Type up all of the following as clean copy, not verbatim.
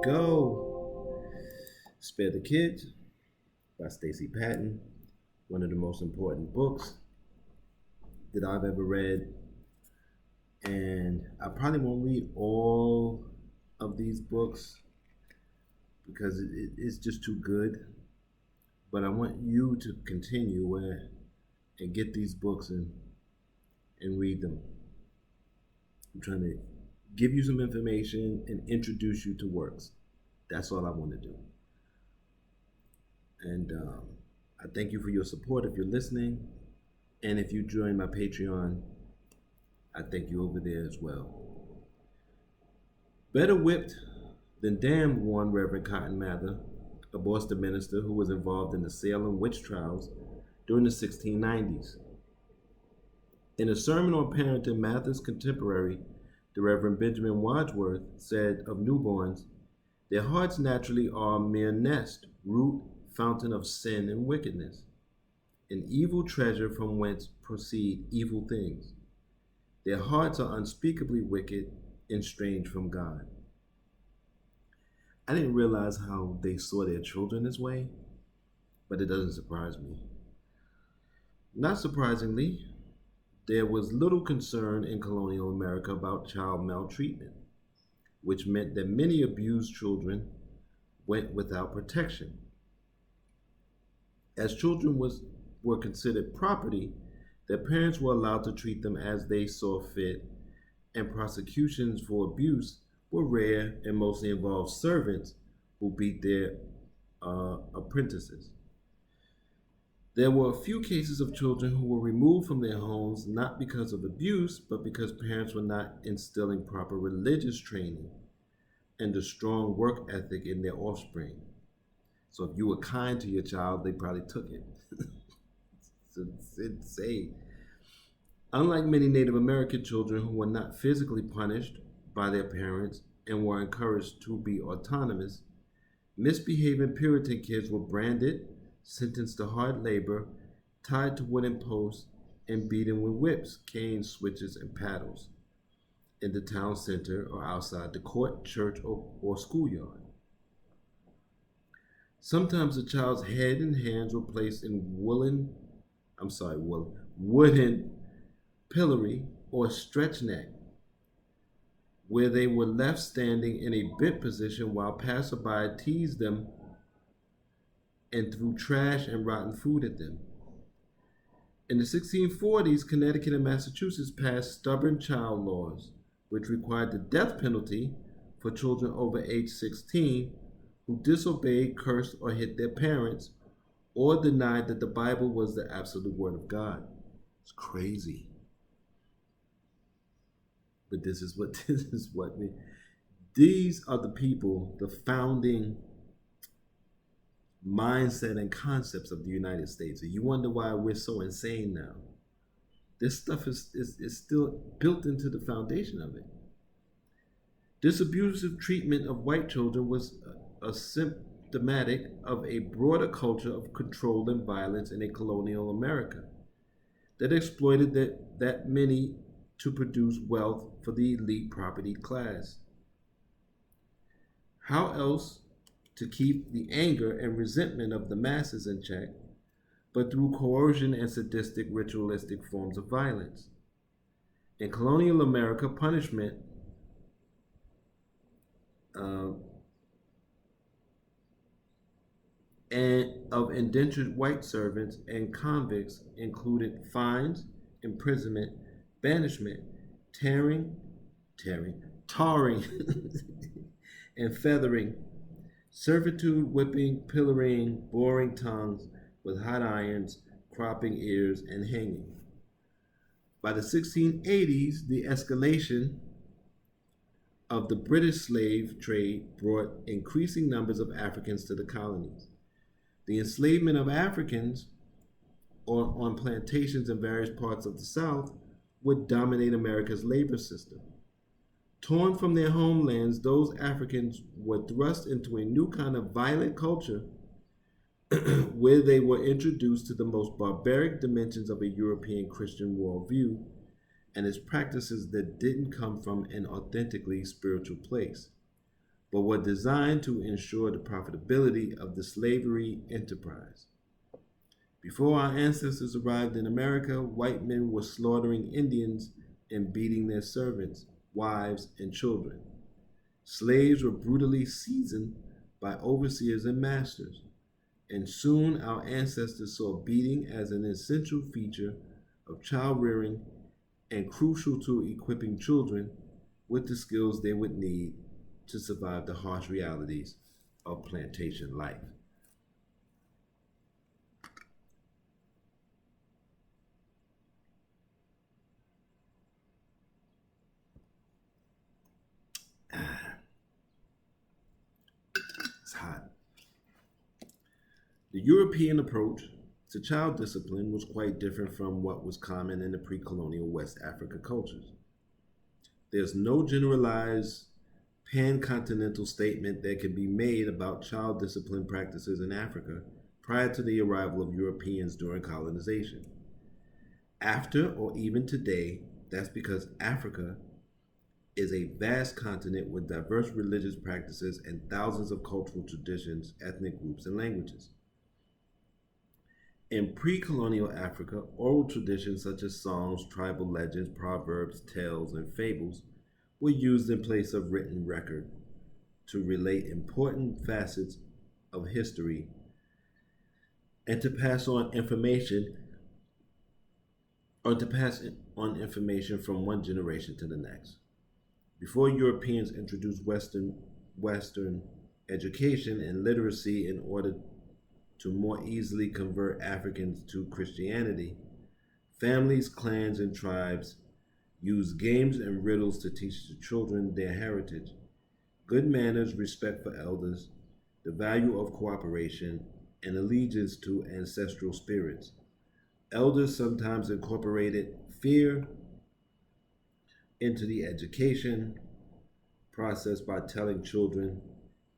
go. Spare the Kids by Stacey Patton. One of the most important books that I've ever read. And I probably won't read all of these books because it's just too good. But I want you to continue and get these books and read them. I'm trying to give you some information and introduce you to works. That's all I want to do. And I thank you for your support if you're listening. And if you join my Patreon, I thank you over there as well. Better whipped than damned, warned Reverend Cotton Mather, a Boston minister who was involved in the Salem witch trials during the 1690s. In a sermon on parenting, Mather's contemporary, the Reverend Benjamin Wadsworth, said of newborns, "Their hearts naturally are a mere nest, root, fountain of sin and wickedness, an evil treasure from whence proceed evil things. Their hearts are unspeakably wicked and strange from God." I didn't realize how they saw their children this way, but it doesn't surprise me. Not surprisingly, there was little concern in colonial America about child maltreatment, which meant that many abused children went without protection. As children were considered property, their parents were allowed to treat them as they saw fit, and prosecutions for abuse were rare and mostly involved servants who beat their apprentices. There were a few cases of children who were removed from their homes not because of abuse, but because parents were not instilling proper religious training and a strong work ethic in their offspring. So if you were kind to your child, they probably took it. It's insane. Unlike many Native American children who were not physically punished by their parents and were encouraged to be autonomous, misbehaving Puritan kids were branded, sentenced to hard labor, tied to wooden posts, and beaten with whips, canes, switches, and paddles in the town center or outside the court, church, or schoolyard. Sometimes the child's head and hands were placed in wooden pillory or stretch neck, where they were left standing in a bent position while passerby teased them and threw trash and rotten food at them. In the 1640s, Connecticut and Massachusetts passed stubborn child laws, which required the death penalty for children over age 16 who disobeyed, cursed, or hit their parents, or denied that the Bible was the absolute word of God. It's crazy. But these are the people, the founding mindset and concepts of the United States. And you wonder why we're so insane now. This stuff is still built into the foundation of it. This abusive treatment of white children was a symptomatic of a broader culture of control and violence in a colonial America that exploited that many to produce wealth for the elite property class. How else to keep the anger and resentment of the masses in check, but through coercion and sadistic ritualistic forms of violence? In colonial America, punishment and of indentured white servants and convicts included fines, imprisonment, banishment, tarring, and feathering, servitude, whipping, pillorying, boring tongues with hot irons, cropping ears, and hanging. By the 1680s, the escalation of the British slave trade brought increasing numbers of Africans to the colonies. The enslavement of Africans on plantations in various parts of the South would dominate America's labor system. Torn from their homelands, those Africans were thrust into a new kind of violent culture where they were introduced to the most barbaric dimensions of a European Christian worldview and its practices that didn't come from an authentically spiritual place. but were designed to ensure the profitability of the slavery enterprise. Before our ancestors arrived in America, white men were slaughtering Indians and beating their servants, wives, and children. Slaves were brutally seasoned by overseers and masters, and soon our ancestors saw beating as an essential feature of child rearing and crucial to equipping children with the skills they would need to survive the harsh realities of plantation life. It's hot. The European approach to child discipline was quite different from what was common in the pre colonial West Africa cultures. There's no generalized pan-continental statement that can be made about child discipline practices in Africa prior to the arrival of Europeans during colonization. After or even today, that's because Africa is a vast continent with diverse religious practices and thousands of cultural traditions, ethnic groups, and languages. In pre-colonial Africa, oral traditions such as songs, tribal legends, proverbs, tales, and fables were used in place of written record to relate important facets of history and to pass on information from one generation to the next. Before Europeans introduced Western education and literacy in order to more easily convert Africans to Christianity, families, clans, and tribes used games and riddles to teach the children their heritage, good manners, respect for elders, the value of cooperation, and allegiance to ancestral spirits. Elders sometimes incorporated fear into the education process by telling children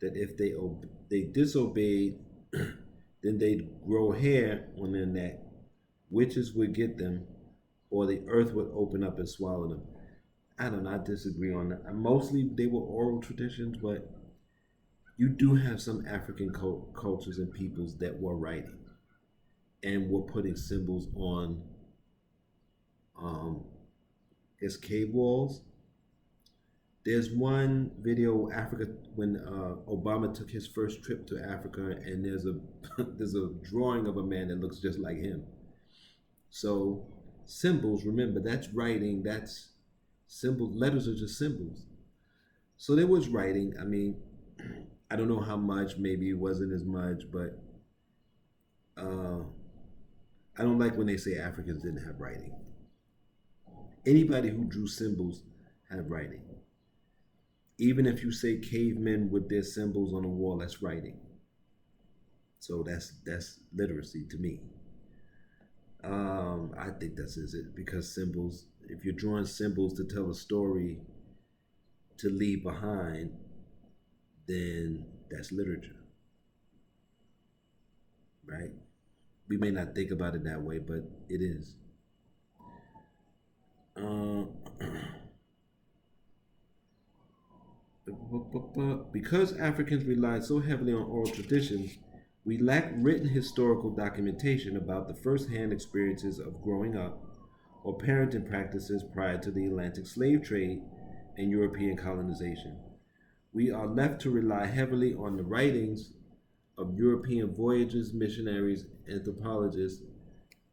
that if they disobeyed, then they'd grow hair on their neck, witches would get them, or the earth would open up and swallow them. I don't know, I disagree on that. Mostly they were oral traditions, but you do have some African cultures and peoples that were writing and were putting symbols on his cave walls. There's one video Africa when Obama took his first trip to Africa, and there's a there's a drawing of a man that looks just like him. So symbols, remember, that's writing. That's symbols. Letters are just symbols. So there was writing. I mean, I don't know how much. Maybe it wasn't as much, but I don't like when they say Africans didn't have writing. Anybody who drew symbols had writing. Even if you say cavemen with their symbols on the wall, that's writing. So that's literacy to me. I think that's it because symbols. If you're drawing symbols to tell a story to leave behind, then that's literature, right? We may not think about it that way, but it is. Because Africans relied so heavily on oral traditions, we lack written historical documentation about the first-hand experiences of growing up or parenting practices prior to the Atlantic slave trade and European colonization. We are left to rely heavily on the writings of European voyagers, missionaries, anthropologists,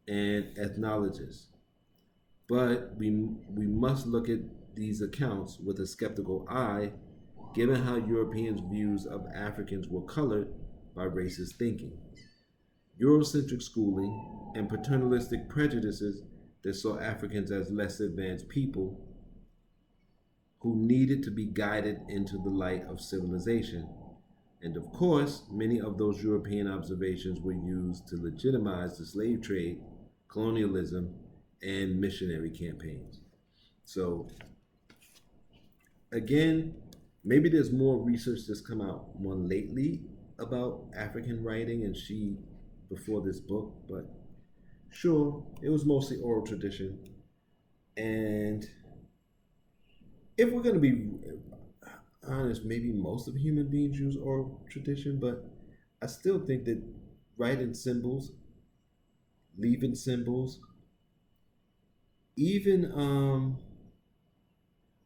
and ethnologists. But we must look at these accounts with a skeptical eye, given how Europeans' views of Africans were colored by racist thinking, Eurocentric schooling, and paternalistic prejudices that saw Africans as less advanced people who needed to be guided into the light of civilization. And of course, many of those European observations were used to legitimize the slave trade, colonialism, and missionary campaigns. So, again, maybe there's more research that's come out more lately about African writing and she before this book, but sure, it was mostly oral tradition. And if we're going to be, honest, maybe most of human beings use oral tradition, but I still think that writing symbols, leaving symbols, even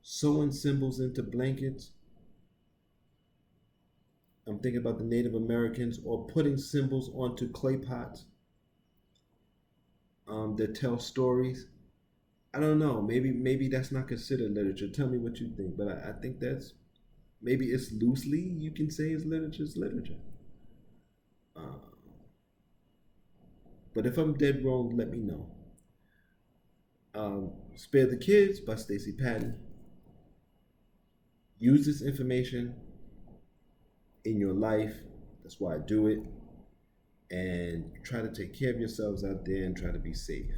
sewing symbols into blankets. I'm thinking about the Native Americans, or putting symbols onto clay pots that tell stories. I don't know. Maybe that's not considered literature. Tell me what you think. But I think that's, maybe it's loosely, you can say it's literature. It's literature. Uh, but if I'm dead wrong, let me know. Spare the Kids by Stacey Patton. Use this information in your life. That's why I do it. And try to take care of yourselves out there and try to be safe.